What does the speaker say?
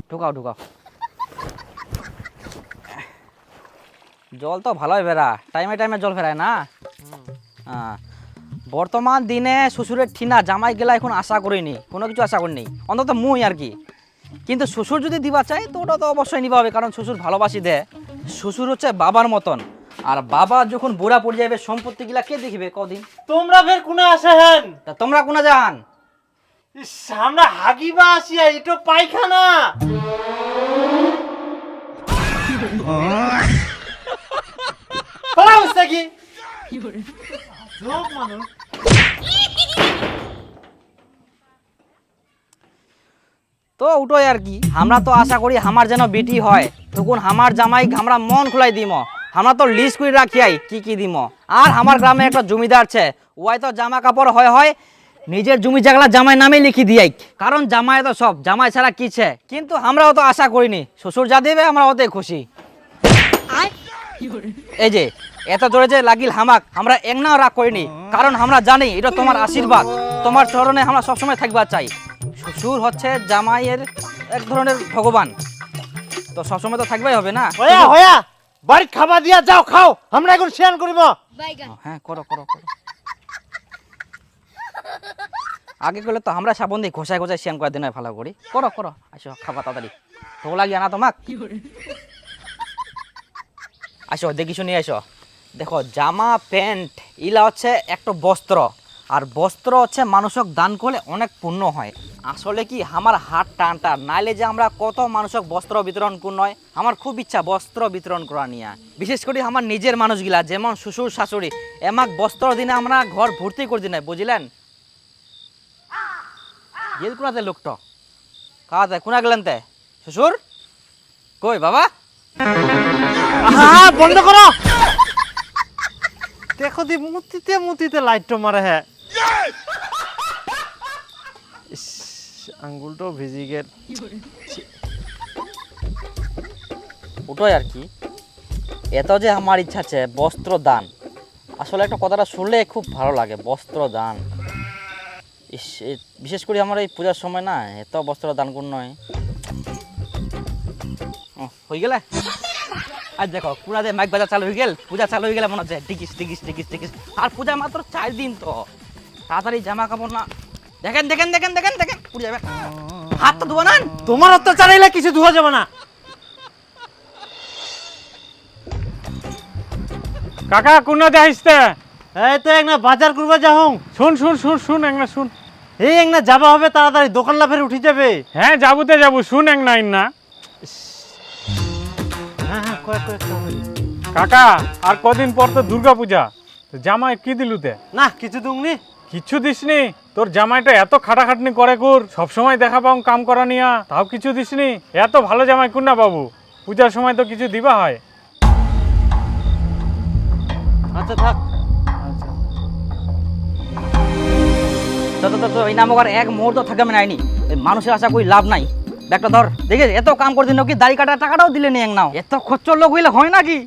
ঢুকাও ঢুকাও। জল তো ভালোই ফেরা, টাইমে টাইমে জল ফেরায় না। হ্যাঁ, বর্তমান দিনে শ্বশুরের ঠিনা জামাই গেলা এখন আশা করিনি, কোনো কিছু আশা করিনি, অন্তত মুই আর কি। কিন্তু শ্বশুর যদি দিবা চাই তো ওটা তো অবশ্যই নিবা হবে, কারণ শ্বশুর ভালোবাসি দেয়। শ্বশুর হচ্ছে বাবার মতন, আর বাবা যখন বুড়া পড়ে যাবে সম্পত্তি গিলা কে দেখিবে কদিন? তোমরা ফের কোনা আসে হেন? তা তোমরা কোনা যান? আমরা হাগিবা আসিয়া, এটা পায়খানা। তো ওটাই আর কি, আমরা তো আশা করি আমার যেন বেটি হয়, তখন আমার জামাই আমরা মন খুলাই দিম। আমরা তো লিস্ট করে রাখিয়াই কি কি দিম। আর আমার গ্রামে একটা জমিদার আছে, ওই তো জামা কাপড় হয় হয় নিজের জমি জায়গা জামাই নামে লিখি দিয়াই, কারণ জামাই তো সব, জামাই ছাড়া কিছে। কিন্তু আমরাও তো আশা করিনি, শ্বশুর যা দেবে আমরা ওতে খুশি। এই যে এত জোরে যে লাগিল হামাক, আমরা একনাও রাগ করিনি, কারণ আমরা জানি এটা তোমার আশীর্বাদ, তোমার চরণে আমরা সবসময় থাকবা চাই। শ্বশুর হচ্ছে জামাইয়ের এক ধরনের ভগবান, তো সবসময় তো থাকবাই হবে না। হয়া হয়া বাড়ি খাবা দিয়া যাও, খাও, আমরা এখন শেয়ার করিব। হ্যাঁ করো করো করো। আগে করলে তো আমরা সাবন দিয়ে ঘষায় ঘষায় শেয়ার করে দিন ভালো করি। করো করো, আসো খাবা তাড়াতাড়ি, তো লাগিয়া না তোমাক। আসো দেখি শুনি আসো। দেখো জামা প্যান্ট ইলা হচ্ছে একটা বস্ত্র, আর বস্ত্র হচ্ছে মানুষক দান করলে অনেক পুণ্য হয়। আসলে কি আমার হাত টানটা নাইলে যে আমরা কত মানুষক বস্ত্র বিতরণ নয়, আমার খুব ইচ্ছা বস্ত্র বিতরণ করা নিয়ে। বিশেষ করে আমার নিজের মানুষগুলা যেমন শ্বশুর শাশুড়ি, এমাক বস্ত্র দিনে আমরা ঘর ভর্তি করে দিনে, বুঝলেন? গেল কোনাতে লোকটা কাতে কোনা গেলেন তে শ্বশুর কই বাবা? বন্ধ করো। দেখো দি মুতিতে মুতিতে লাইট মারে। হ্যাঁ, আঙ্গুলটাও ভিজি গেল। ওটাই আর কি, এত যে আমার ইচ্ছা আছে বস্ত্র দান। আসলে একটা কথাটা শুনলে খুব ভালো লাগে, বস্ত্র দান। বিশেষ করে আমার এই পূজার সময় না এত বস্ত্র দান কোন নয়। হয়ে গেলে আর দেখো পুরা যে মাইক বাজা চালু হয়ে গেল, পূজা চালু হয়ে গেলে মনে হচ্ছে টিকিস টিকিস টিকিস টিকিস। আর পূজা মাত্র 4 দিন, তো তাড়াতাড়ি জামা কাপড় না। দেখেন দেখেন দেখেন দেখেন দেখেন পুড়ে যাবে, হাত তো ধোয়া না। তোমার অত্যাচার এলে কিছু ধোয়া যাবে না। কাকা কোনা যাইছতে? এই তো একনা বাজার করবা যাও। শুন শুন শুন শুন একনা শুন। এই একনা যাবা হবে তাড়াতাড়ি, দোকান লাফের উঠে যাবে। হ্যাঁ যাবুতে যাবো, শুন একনা না। হ্যাঁ হ্যাঁ কয়েক কয়েক কাকা আর কদিন পর তো দুর্গা পূজা, জামাই কি দিলুতে? না কিছু দুংনি। কিছু দিসনি? তোর জামাইটা এত খাটাখাটনি করে কুর, সবসময় দেখা পাও কাম করা নিয়া, তাও কিছু দিসনি? এত ভালো জামাই কুন না বাবু, পূজার সময় তো কিছু দিবা হয়। আচ্ছা থাক। তো এই নামক আর এক মুহূর্ত থাকে আমি নাইনি, মানুষের আশা করি লাভ নাই। ব্যাগটা ধর, দেখে এত কাম করে দিন কি দাড়ি কাটার টাকাটাও দিলে নি এক নাও, এত খরচর লোক হইলে হয় নাকি?